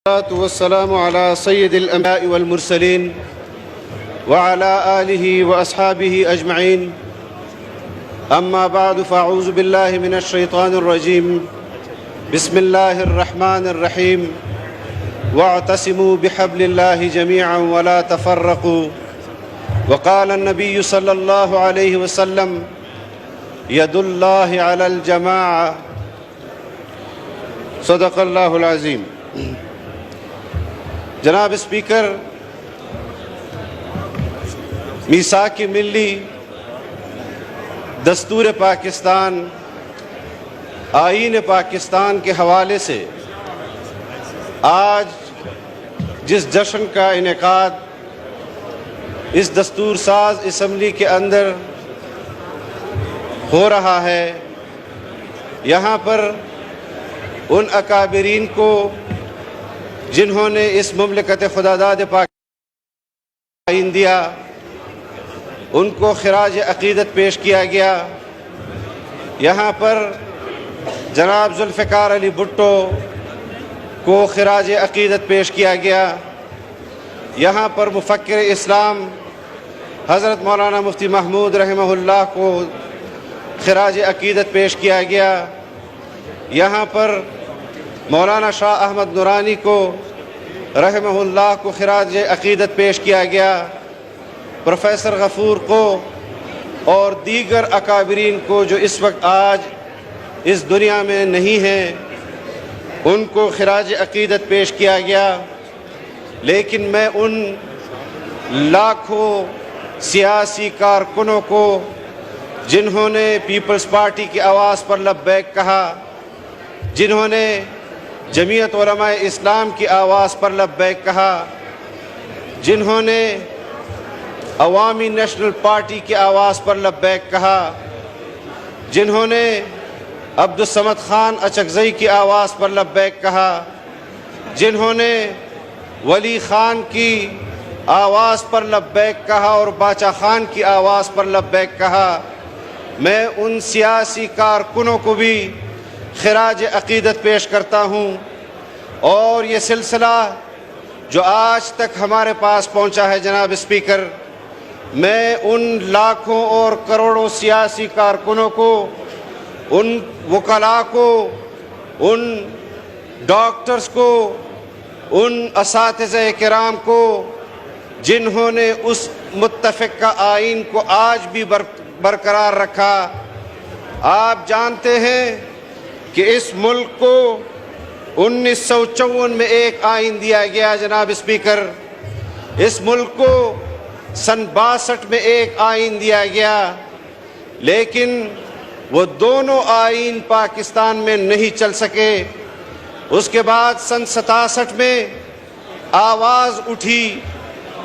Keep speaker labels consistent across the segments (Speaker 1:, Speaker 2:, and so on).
Speaker 1: والصلاة والسلام على سيد الأنبياء والمرسلين وعلى آله وأصحابه أجمعين. أما بعد فأعوذ بالله من الشيطان الرجيم. بسم الله الرحمن الرحيم. واعتصموا بحبل الله جميعا ولا تفرقوا. وقال النبي صلى الله عليه وسلم: يد الله على الجماعة. صدق الله العظيم. جناب اسپیکر، میثاق ملی، دستور پاکستان، آئین پاکستان کے حوالے سے آج جس جشن کا انعقاد اس دستور ساز اسمبلی کے اندر ہو رہا ہے، یہاں پر ان اکابرین کو جنہوں نے اس مملکت خداداد پاک آئین دیا، ان کو خراج عقیدت پیش کیا گیا۔ یہاں پر جناب ذوالفقار علی بھٹو کو خراج عقیدت پیش کیا گیا۔ یہاں پر مفکر اسلام حضرت مولانا مفتی محمود رحمہ اللہ کو خراج عقیدت پیش کیا گیا۔ یہاں پر مولانا شاہ احمد نورانی کو رحمہ اللہ کو خراج عقیدت پیش کیا گیا۔ پروفیسر غفور کو اور دیگر اکابرین کو جو اس وقت آج اس دنیا میں نہیں ہیں، ان کو خراج عقیدت پیش کیا گیا۔ لیکن میں ان لاکھوں سیاسی کارکنوں کو جنہوں نے پیپلز پارٹی کی آواز پر لبیک کہا، جنہوں نے جمعیت علماء اسلام کی آواز پر لبیک کہا، جنہوں نے عوامی نیشنل پارٹی کی آواز پر لبیک کہا، جنہوں نے عبدالصمد خان اچکزئی کی آواز پر لبیک کہا، جنہوں نے ولی خان کی آواز پر لبیک کہا اور باچا خان کی آواز پر لبیک کہا، میں ان سیاسی کارکنوں کو بھی خراج عقیدت پیش کرتا ہوں۔ اور یہ سلسلہ جو آج تک ہمارے پاس پہنچا ہے جناب اسپیکر، میں ان لاکھوں اور کروڑوں سیاسی کارکنوں کو، ان وکلاء کو، ان ڈاکٹرز کو، ان اساتذہ کرام کو جنہوں نے اس متفقہ آئین کو آج بھی برقرار رکھا۔ آپ جانتے ہیں کہ اس ملک کو 1954 میں ایک آئین دیا گیا جناب اسپیکر، اس ملک کو سن 62 میں ایک آئین دیا گیا، لیکن وہ دونوں آئین پاکستان میں نہیں چل سکے۔ اس کے بعد سن 67 میں آواز اٹھی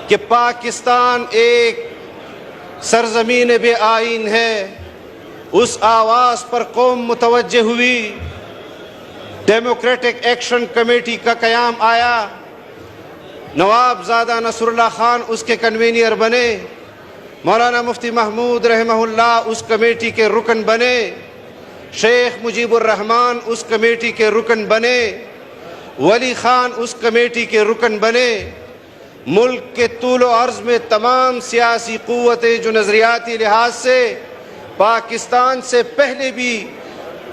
Speaker 1: کہ پاکستان ایک سرزمین بے آئین ہے۔ اس آواز پر قوم متوجہ ہوئی، ڈیموکریٹک ایکشن کمیٹی کا قیام آیا، نواب زادہ نصر اللہ خان اس کے کنوینر بنے، مولانا مفتی محمود رحمہ اللہ اس کمیٹی کے رکن بنے، شیخ مجیب الرحمان اس کمیٹی کے رکن بنے، ولی خان اس کمیٹی کے رکن بنے۔ ملک کے طول و عرض میں تمام سیاسی قوتیں جو نظریاتی لحاظ سے پاکستان سے پہلے بھی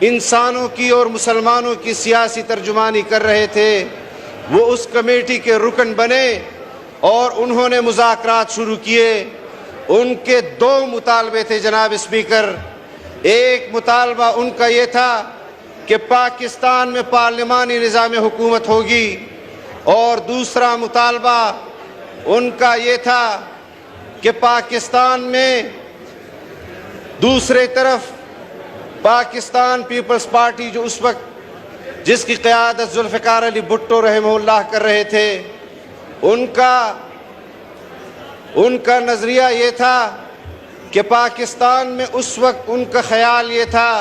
Speaker 1: انسانوں کی اور مسلمانوں کی سیاسی ترجمانی کر رہے تھے، وہ اس کمیٹی کے رکن بنے اور انہوں نے مذاکرات شروع کیے۔ ان کے دو مطالبے تھے جناب اسپیکر۔ ایک مطالبہ ان کا یہ تھا کہ پاکستان میں پارلیمانی نظام حکومت ہوگی، اور دوسرا مطالبہ ان کا یہ تھا کہ پاکستان میں دوسرے طرف پاکستان پیپلز پارٹی جو اس وقت جس کی قیادت ذوالفقار علی بھٹو رحمہ اللہ کر رہے تھے، ان کا نظریہ یہ تھا کہ پاکستان میں اس وقت ان کا خیال یہ تھا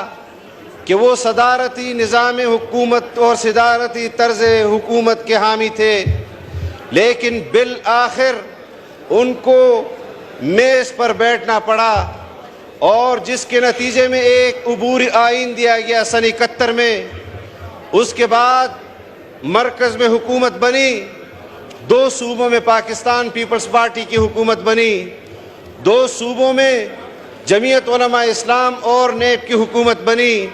Speaker 1: کہ وہ صدارتی نظام حکومت اور صدارتی طرز حکومت کے حامی تھے، لیکن بالآخر ان کو میز پر بیٹھنا پڑا، اور جس کے نتیجے میں ایک عبوری آئین دیا گیا سن 71 میں۔ اس کے بعد مرکز میں حکومت بنی، 2 صوبوں میں پاکستان پیپلز پارٹی کی حکومت بنی، 2 صوبوں میں جمعیت علماء اسلام اور نیب کی حکومت بنی،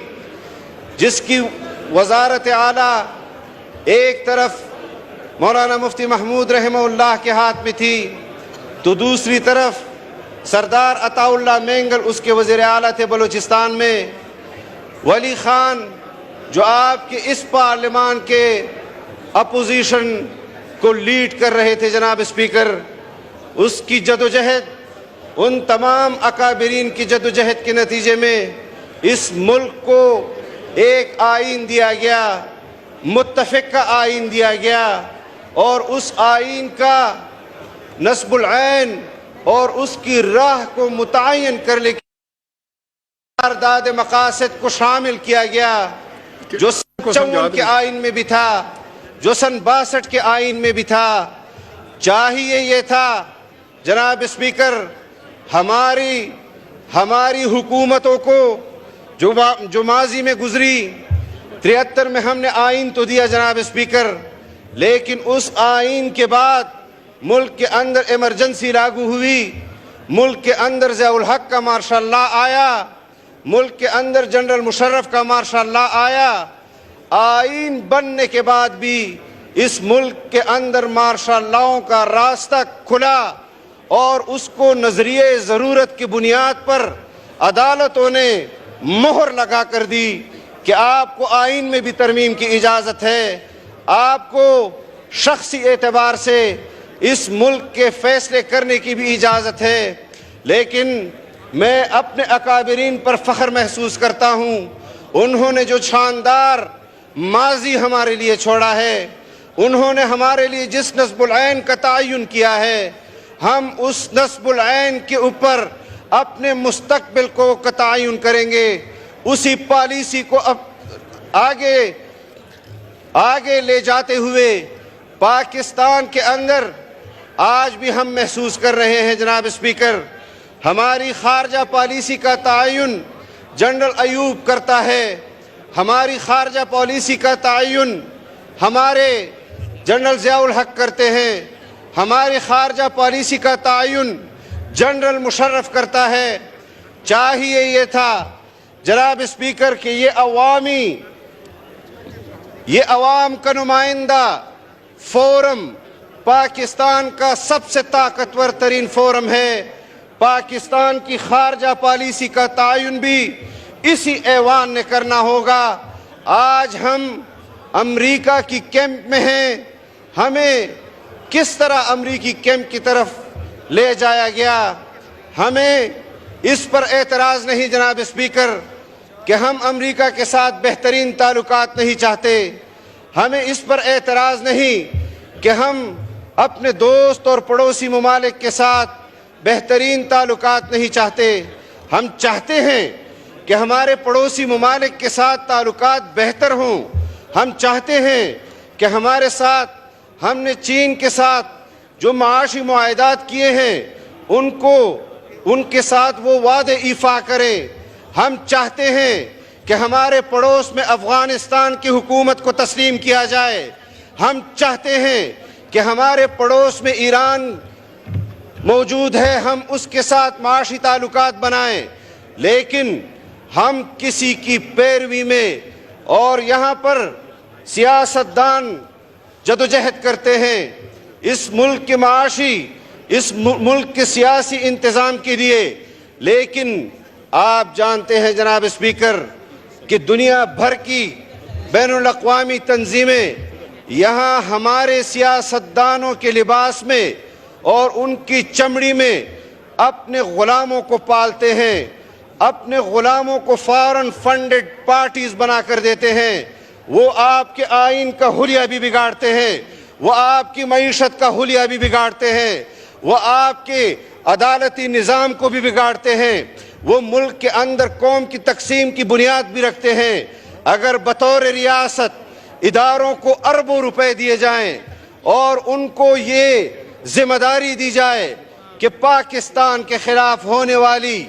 Speaker 1: جس کی وزارت اعلیٰ ایک طرف مولانا مفتی محمود رحمہ اللہ کے ہاتھ میں تھی تو دوسری طرف سردار عطا اللہ مینگل اس کے وزیر اعلیٰ تھے بلوچستان میں۔ ولی خان جو آپ کے اس پارلیمان کے اپوزیشن کو لیڈ کر رہے تھے جناب اسپیکر، اس کی جدوجہد، ان تمام اکابرین کی جدوجہد کے نتیجے میں اس ملک کو ایک آئین دیا گیا، متفقہ آئین دیا گیا، اور اس آئین کا نصب العین اور اس کی راہ کو متعین کرنے کی قرارداد مقاصد کو شامل کیا گیا، جو 54 کے آئین میں بھی تھا، جو سن 62 کے آئین میں بھی تھا۔ چاہیے یہ تھا جناب اسپیکر ہماری حکومتوں کو جو ماضی میں گزری، 73 میں ہم نے آئین تو دیا جناب اسپیکر، لیکن اس آئین کے بعد ملک کے اندر ایمرجنسی لاگو ہوئی، ملک کے اندر ضیاء الحق کا مارشل لا آیا، ملک کے اندر جنرل مشرف کا مارشل لا آیا۔ آئین بننے کے بعد بھی اس ملک کے اندر مارشل لاؤں کا راستہ کھلا اور اس کو نظریے ضرورت کی بنیاد پر عدالتوں نے مہر لگا کر دی کہ آپ کو آئین میں بھی ترمیم کی اجازت ہے، آپ کو شخصی اعتبار سے اس ملک کے فیصلے کرنے کی بھی اجازت ہے۔ لیکن میں اپنے اکابرین پر فخر محسوس کرتا ہوں، انہوں نے جو شاندار ماضی ہمارے لیے چھوڑا ہے، انہوں نے ہمارے لیے جس نصب العین کا تعین کیا ہے، ہم اس نصب العین کے اوپر اپنے مستقبل کو تعین کریں گے، اسی پالیسی کو اب آگے لے جاتے ہوئے پاکستان کے اندر آج بھی ہم محسوس کر رہے ہیں جناب اسپیکر، ہماری خارجہ پالیسی کا تعین جنرل ایوب کرتا ہے، ہماری خارجہ پالیسی کا تعین ہمارے جنرل ضیاء الحق کرتے ہیں، ہماری خارجہ پالیسی کا تعین جنرل مشرف کرتا ہے۔ چاہیے یہ تھا جناب اسپیکر کہ یہ عوام کا نمائندہ فورم پاکستان کا سب سے طاقتور ترین فورم ہے، پاکستان کی خارجہ پالیسی کا تعین بھی اسی ایوان نے کرنا ہوگا۔ آج ہم امریکہ کی کیمپ میں ہیں، ہمیں کس طرح امریکی کیمپ کی طرف لے جایا گیا، ہمیں اس پر اعتراض نہیں جناب اسپیکر کہ ہم امریکہ کے ساتھ بہترین تعلقات نہیں چاہتے، ہمیں اس پر اعتراض نہیں کہ ہم اپنے دوست اور پڑوسی ممالک کے ساتھ بہترین تعلقات نہیں چاہتے، ہم چاہتے ہیں کہ ہمارے پڑوسی ممالک کے ساتھ تعلقات بہتر ہوں، ہم چاہتے ہیں کہ ہمارے ساتھ ہم نے چین کے ساتھ جو معاشی معاہدات کیے ہیں ان کے ساتھ وہ وعدے ایفا کریں، ہم چاہتے ہیں کہ ہمارے پڑوس میں افغانستان کی حکومت کو تسلیم کیا جائے، ہم چاہتے ہیں کہ ہمارے پڑوس میں ایران موجود ہے، ہم اس کے ساتھ معاشی تعلقات بنائیں، لیکن ہم کسی کی پیروی میں اور یہاں پر سیاستدان جدوجہد کرتے ہیں اس ملک کے معاشی، اس ملک کے سیاسی انتظام کے لیے، لیکن آپ جانتے ہیں جناب اسپیکر کہ دنیا بھر کی بین الاقوامی تنظیمیں یہاں ہمارے سیاستدانوں کے لباس میں اور ان کی چمڑی میں اپنے غلاموں کو پالتے ہیں، اپنے غلاموں کو فارن فنڈڈ پارٹیز بنا کر دیتے ہیں، وہ آپ کے آئین کا حلیہ بھی بگاڑتے ہیں، وہ آپ کی معیشت کا حلیہ بھی بگاڑتے ہیں، وہ آپ کے عدالتی نظام کو بھی بگاڑتے ہیں، وہ ملک کے اندر قوم کی تقسیم کی بنیاد بھی رکھتے ہیں۔ اگر بطور ریاست اداروں کو اربوں روپے دیے جائیں اور ان کو یہ ذمہ داری دی جائے کہ پاکستان کے خلاف ہونے والی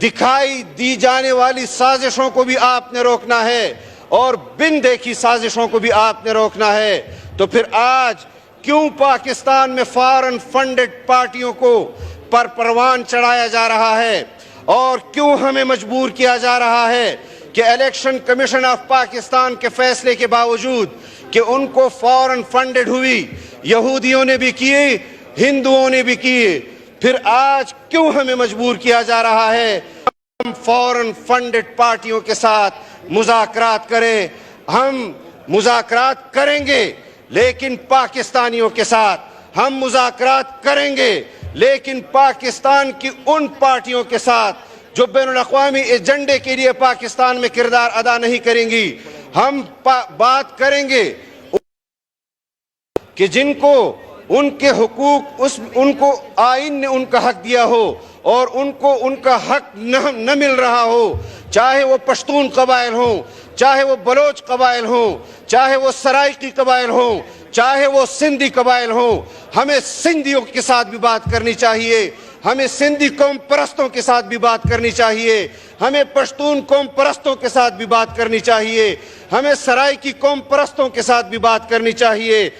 Speaker 1: دکھائی دی جانے والی سازشوں کو بھی آپ نے روکنا ہے اور بن دیکھی سازشوں کو بھی آپ نے روکنا ہے، تو پھر آج کیوں پاکستان میں فارن فنڈڈ پارٹیوں کو پر پروان چڑھایا جا رہا ہے، اور کیوں ہمیں مجبور کیا جا رہا ہے کہ الیکشن کمیشن آف پاکستان کے فیصلے کے باوجود کہ ان کو فارن فنڈڈ ہوئی، یہودیوں نے بھی کیے، ہندوؤں نے بھی کیے، پھر آج کیوں ہمیں مجبور کیا جا رہا ہے ہم فارن فنڈڈ پارٹیوں کے ساتھ مذاکرات کریں؟ ہم مذاکرات کریں گے لیکن پاکستانیوں کے ساتھ، ہم مذاکرات کریں گے لیکن پاکستان کی ان پارٹیوں کے ساتھ جو بین الاقوامی ایجنڈے کے لیے پاکستان میں کردار ادا نہیں کریں گی۔ ہم بات کریں گے کہ جن کو ان کے حقوق ان کو آئین نے ان کا حق دیا ہو اور ان کو ان کا حق نہ مل رہا ہو، چاہے وہ پشتون قبائل ہوں، چاہے وہ بلوچ قبائل ہوں، چاہے وہ سرائیکی قبائل ہوں، چاہے وہ سندھی قبائل ہوں۔ ہمیں سندھیوں کے ساتھ بھی بات کرنی چاہیے، ہمیں سندھی قوم پرستوں کے ساتھ بھی بات کرنی چاہیے، ہمیں پشتون قوم پرستوں کے ساتھ بھی بات کرنی چاہیے، ہمیں سرائیکی قوم پرستوں کے ساتھ بھی بات کرنی چاہیے،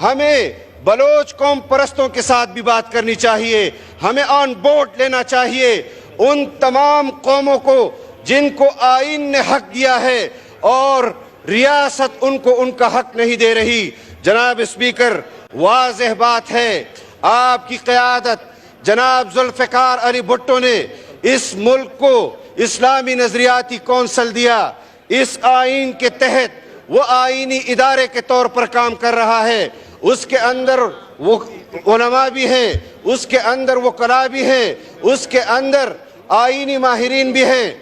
Speaker 1: ہمیں بلوچ قوم پرستوں کے ساتھ بھی بات کرنی چاہیے، ہمیں آن بورڈ لینا چاہیے ان تمام قوموں کو جن کو آئین نے حق دیا ہے اور ریاست ان کو ان کا حق نہیں دے رہی۔ جناب اسپیکر، واضح بات ہے، آپ کی قیادت جناب ذوالفقار علی بھٹو نے اس ملک کو اسلامی نظریاتی کونسل دیا، اس آئین کے تحت وہ آئینی ادارے کے طور پر کام کر رہا ہے، اس کے اندر وہ علماء بھی ہیں، اس کے اندر وکلاء بھی ہیں، اس کے اندر آئینی ماہرین بھی ہیں۔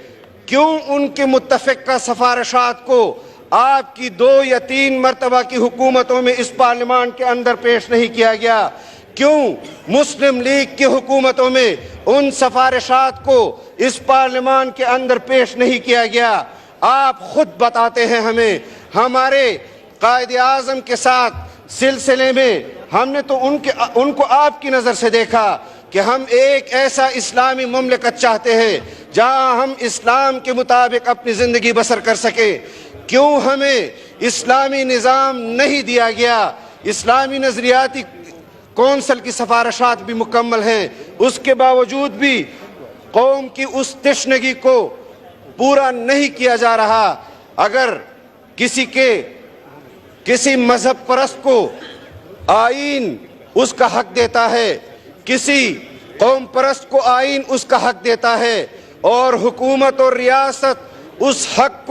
Speaker 1: کیوں ان کے متفقہ سفارشات کو آپ کی 2 یا 3 مرتبہ کی حکومتوں میں اس پارلیمان کے اندر پیش نہیں کیا گیا؟ کیوں مسلم لیگ کی حکومتوں میں ان سفارشات کو اس پارلیمان کے اندر پیش نہیں کیا گیا؟ آپ خود بتاتے ہیں ہمیں، ہمارے قائد اعظم کے ساتھ سلسلے میں ہم نے تو ان کو آپ کی نظر سے دیکھا کہ ہم ایک ایسا اسلامی مملکت چاہتے ہیں جہاں ہم اسلام کے مطابق اپنی زندگی بسر کر سکیں۔ کیوں ہمیں اسلامی نظام نہیں دیا گیا؟ اسلامی نظریاتی کونسل کی سفارشات بھی مکمل ہیں، اس کے باوجود بھی قوم کی اس تشنگی کو پورا نہیں کیا جا رہا۔ اگر کسی مذہب پرست کو آئین اس کا حق دیتا ہے، کسی قوم پرست کو آئین اس کا حق دیتا ہے، اور حکومت اور ریاست اس حق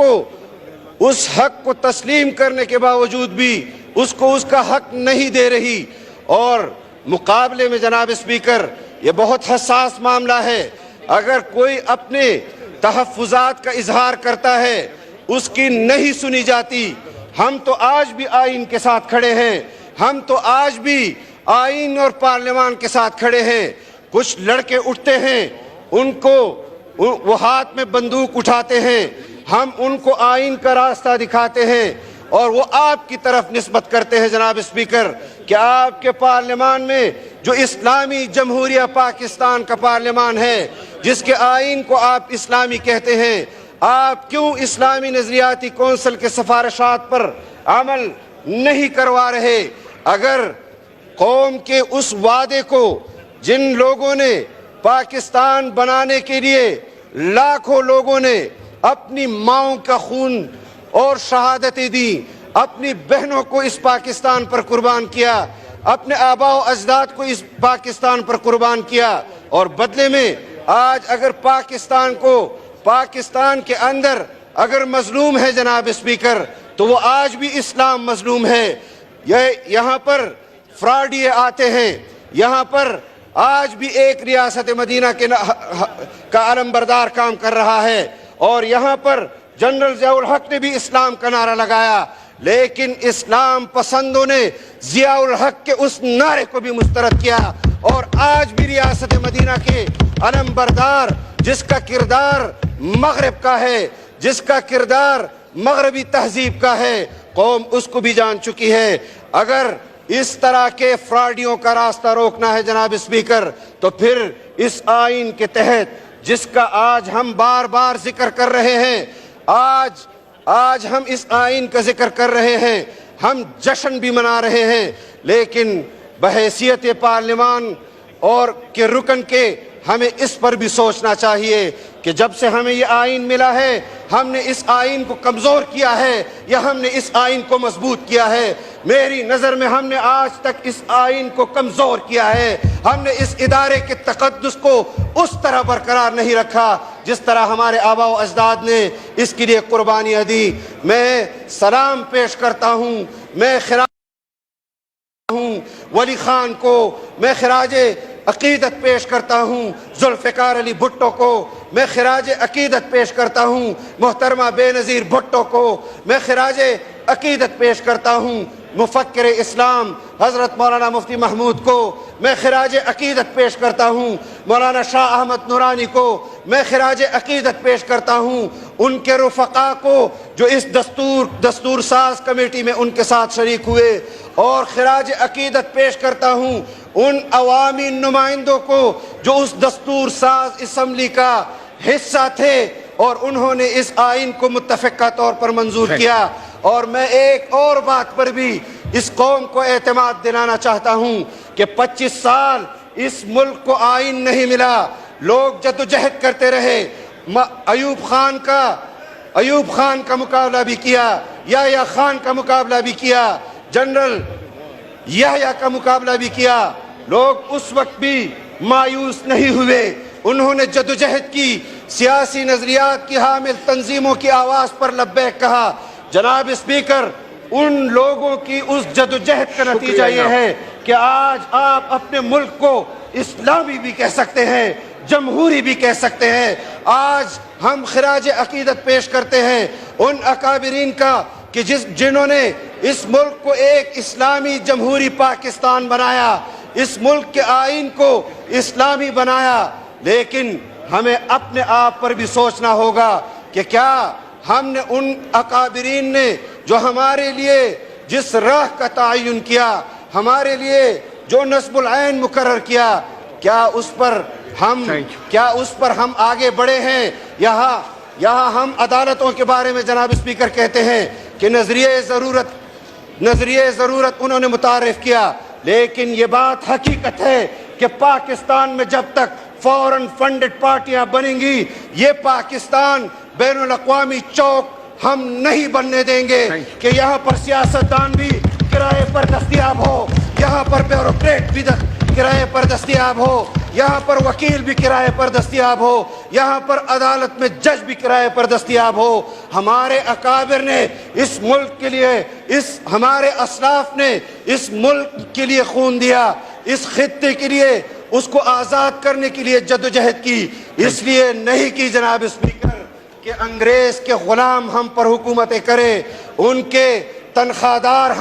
Speaker 1: کو تسلیم کرنے کے باوجود بھی اس کو اس کا حق نہیں دے رہی، اور مقابلے میں جناب اسپیکر یہ بہت حساس معاملہ ہے، اگر کوئی اپنے تحفظات کا اظہار کرتا ہے اس کی نہیں سنی جاتی۔ ہم تو آج بھی آئین کے ساتھ کھڑے ہیں، ہم تو آج بھی آئین اور پارلیمان کے ساتھ کھڑے ہیں۔ کچھ لڑکے اٹھتے ہیں، وہ ہاتھ میں بندوق اٹھاتے ہیں، ہم ان کو آئین کا راستہ دکھاتے ہیں اور وہ آپ کی طرف نسبت کرتے ہیں جناب اسپیکر کہ آپ کے پارلیمان میں جو اسلامی جمہوریہ پاکستان کا پارلیمان ہے، جس کے آئین کو آپ اسلامی کہتے ہیں، آپ کیوں اسلامی نظریاتی کونسل کے سفارشات پر عمل نہیں کروا رہے؟ اگر قوم کے اس وعدے کو جن لوگوں نے پاکستان بنانے کے لیے لاکھوں لوگوں نے اپنی ماؤں کا خون اور شہادتیں دی، اپنی بہنوں کو اس پاکستان پر قربان کیا، اپنے آباء و اجداد کو اس پاکستان پر قربان کیا، اور بدلے میں آج اگر پاکستان کے اندر اگر مظلوم ہے جناب اسپیکر تو وہ آج بھی اسلام مظلوم ہے۔ یہاں پر فراڈیے آتے ہیں، یہاں پر آج بھی ایک ریاست مدینہ کا علم بردار کام کر رہا ہے، اور یہاں پر جنرل ضیاء الحق نے بھی اسلام کا نعرہ لگایا، لیکن اسلام پسندوں نے ضیاء الحق کے اس نعرے کو بھی مسترد کیا، اور آج بھی ریاست مدینہ کے علم بردار جس کا کردار مغرب کا ہے، جس کا کردار مغربی تہذیب کا ہے، قوم اس کو بھی جان چکی ہے۔ اگر اس طرح کے فراڈیوں کا راستہ روکنا ہے جناب اسپیکر تو پھر اس آئین کے تحت جس کا آج ہم بار بار ذکر کر رہے ہیں، آج آج ہم اس آئین کا ذکر کر رہے ہیں، ہم جشن بھی منا رہے ہیں، لیکن بحیثیت پارلیمان اور کے رکن کے ہمیں اس پر بھی سوچنا چاہیے کہ جب سے ہمیں یہ آئین ملا ہے، ہم نے اس آئین کو کمزور کیا ہے یا ہم نے اس آئین کو مضبوط کیا ہے؟ میری نظر میں ہم نے آج تک اس آئین کو کمزور کیا ہے۔ ہم نے اس ادارے کے تقدس کو اس طرح برقرار نہیں رکھا جس طرح ہمارے آباء و اجداد نے اس کے لیے قربانیاں دی۔ میں سلام پیش کرتا ہوں، میں خراج ہوں ولی خان کو، میں خراج عقیدت پیش کرتا ہوں ذوالفقار علی بھٹو کو، میں خراج عقیدت پیش کرتا ہوں محترمہ بے نظیر بھٹو کو، میں خراج عقیدت پیش کرتا ہوں مفکر اسلام حضرت مولانا مفتی محمود کو، میں خراج عقیدت پیش کرتا ہوں مولانا شاہ احمد نورانی کو، میں خراج عقیدت پیش کرتا ہوں ان کے رفقا کو جو اس دستور ساز کمیٹی میں ان کے ساتھ شریک ہوئے، اور خراج عقیدت پیش کرتا ہوں ان عوامی نمائندوں کو جو اس دستور ساز اسمبلی کا حصہ تھے اور انہوں نے اس آئین کو متفقہ طور پر منظور کیا۔ اور میں ایک اور بات پر بھی اس قوم کو اعتماد دلانا چاہتا ہوں کہ 25 سال اس ملک کو آئین نہیں ملا، لوگ جدوجہد کرتے رہے، ایوب خان کا مقابلہ بھی کیا، یحییٰ خان کا مقابلہ بھی کیا، جنرل یحییٰ کا مقابلہ بھی کیا، لوگ اس وقت بھی مایوس نہیں ہوئے، انہوں نے جدوجہد کی، سیاسی نظریات کی حامل تنظیموں کی آواز پر لبیک کہا۔ جناب اسپیکر، ان لوگوں کی اس جدوجہد کا نتیجہ یہ ہے کہ آج آپ اپنے ملک کو اسلامی بھی کہہ سکتے ہیں، جمہوری بھی کہہ سکتے ہیں۔ آج ہم خراج عقیدت پیش کرتے ہیں ان اکابرین کا کہ جنہوں نے اس ملک کو ایک اسلامی جمہوری پاکستان بنایا، اس ملک کے آئین کو اسلامی بنایا، لیکن ہمیں اپنے آپ پر بھی سوچنا ہوگا کہ کیا ہم نے ان اکابرین نے جو ہمارے لیے جس راہ کا تعین کیا، ہمارے لیے جو نصب العین مقرر کیا، کیا اس پر ہم آگے بڑھے ہیں؟ یہاں ہم عدالتوں کے بارے میں جناب اسپیکر کہتے ہیں کہ نظریہ ضرورت انہوں نے متعارف کیا، لیکن یہ بات حقیقت ہے کہ پاکستان میں جب تک فورن فنڈڈ پارٹیاں بنیں گی، یہ پاکستان بین الاقوامی چوک ہم نہیں بننے دیں گے کہ یہاں پر سیاستدان بھی کرائے پر دستیاب ہو، یہاں پر بیوروکریٹ بھی کرائے پر دستیاب ہو، یہاں پر وکیل بھی کرائے پر دستیاب ہو، یہاں پر عدالت میں جج بھی کرائے پر دستیاب ہو۔ ہمارے اکابر نے اس ملک کے لیے، ہمارے اسلاف نے اس ملک کے لیے خون دیا، اس خطے کے لیے، اس کو آزاد کرنے کے لیے جدوجہد کی، اس لیے نہیں کی جناب اسپیکر کہ انگریز کے غلام ہم پر حکومتیں کرے، ان کے تنخواہ دار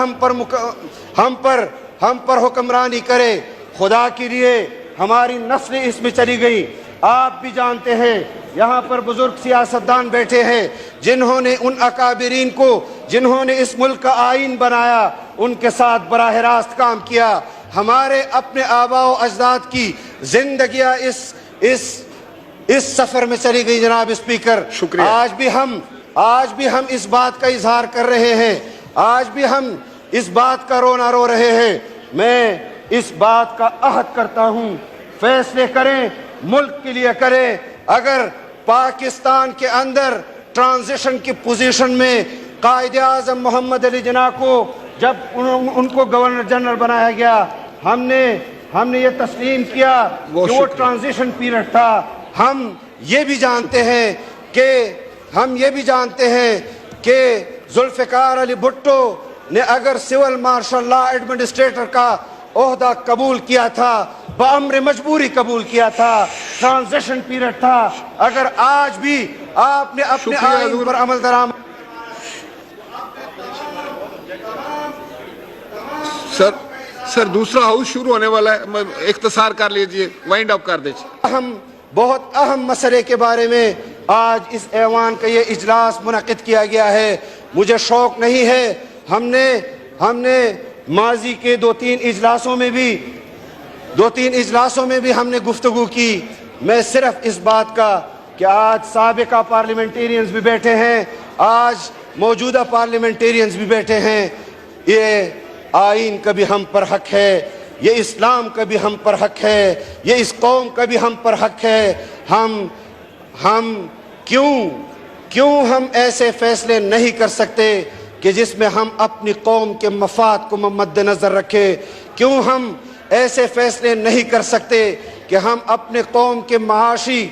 Speaker 1: ہم پر حکمرانی کرے۔ خدا کے لیے ہماری نسلیں اس میں چلی گئی۔ آپ بھی جانتے ہیں یہاں پر بزرگ سیاستدان بیٹھے ہیں جنہوں نے ان اکابرین کو، جنہوں نے اس ملک کا آئین بنایا، ان کے ساتھ براہ راست کام کیا۔ ہمارے اپنے آباء و اجداد کی زندگیاں اس سفر میں چلی گئی جناب اسپیکر۔ آج بھی ہم اس بات کا اظہار کر رہے ہیں، آج بھی ہم اس بات کا رونا رو رہے ہیں۔ میں اس بات کا عہد کرتا ہوں، فیصلے کریں ملک کے لیے کریں۔ اگر پاکستان کے اندر ٹرانزیشن کی پوزیشن میں قائد اعظم محمد علی جناح کو جب ان کو گورنر جنرل بنایا گیا، ہم نے یہ تسلیم کیا کہ وہ ٹرانزیشن پیریڈ تھا۔ ہم یہ بھی جانتے ہیں کہ ذوالفقار علی بھٹو نے اگر سول مارشل لا ایڈمنسٹریٹر کا عہدہ قبول کیا تھا، بامر مجبوری قبول کیا تھا، ٹرانزیشن پیریڈ تھا۔ اگر آج بھی آپ نے اپنے آئین پر عمل درآمد
Speaker 2: سر دوسرا ہاؤس شروع ہونے والا ہے، اختصار کر لیجئے، وائنڈ اپ کر دیجئے۔
Speaker 1: بہت اہم مسئلے کے بارے میں آج اس ایوان کا یہ اجلاس منعقد کیا گیا ہے۔ مجھے شوق نہیں ہے، ہم نے ماضی کے دو تین اجلاسوں میں بھی ہم نے گفتگو کی۔ میں صرف اس بات کا کہ آج سابقہ پارلیمنٹیرینز بھی بیٹھے ہیں، آج موجودہ پارلیمنٹیرینز بھی بیٹھے ہیں، یہ آئین کا بھی ہم پر حق ہے، یہ اسلام کا بھی ہم پر حق ہے، یہ اس قوم کا بھی ہم پر حق ہے۔ ہم کیوں ہم ایسے فیصلے نہیں کر سکتے کہ جس میں ہم اپنی قوم کے مفاد کو مد نظر رکھیں؟ کیوں ہم ایسے فیصلے نہیں کر سکتے کہ ہم اپنے قوم کے معاشی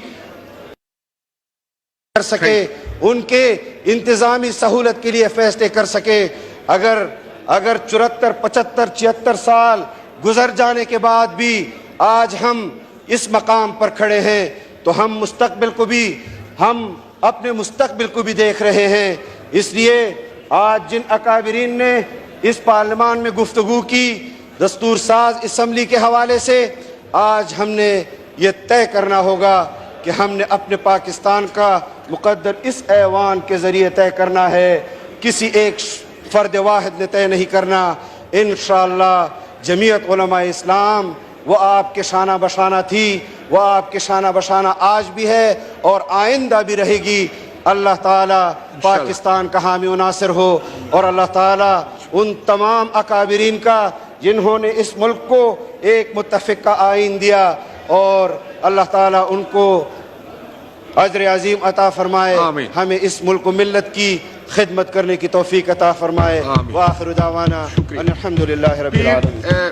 Speaker 1: کر سکے، ان کے انتظامی سہولت کے لیے فیصلے کر سکے؟ اگر 74 75 76 سال گزر جانے کے بعد بھی آج ہم اس مقام پر کھڑے ہیں تو ہم اپنے مستقبل کو بھی دیکھ رہے ہیں۔ اس لیے آج جن اکابرین نے اس پارلیمان میں گفتگو کی دستور ساز اسمبلی کے حوالے سے، آج ہم نے یہ طے کرنا ہوگا کہ ہم نے اپنے پاکستان کا مقدر اس ایوان کے ذریعے طے کرنا ہے، کسی ایک فرد واحد نے طے نہیں کرنا۔ انشاءاللہ جمعیت علماء اسلام وہ آپ کے شانہ بشانہ تھی، وہ آپ کے شانہ بشانہ آج بھی ہے اور آئندہ بھی رہے گی۔ اللہ تعالیٰ پاکستان کا حامی و ناصر ہو، اور اللہ تعالیٰ ان تمام اکابرین کا جنہوں نے اس ملک کو ایک متفقہ آئین دیا، اور اللہ تعالیٰ ان کو اجر عظیم عطا فرمائے،
Speaker 2: آمین۔
Speaker 1: ہمیں اس ملک و ملت کی خدمت کرنے کی توفیق عطا فرمائے۔ وآخر دعوانا ان الحمدللہ رب العالمین۔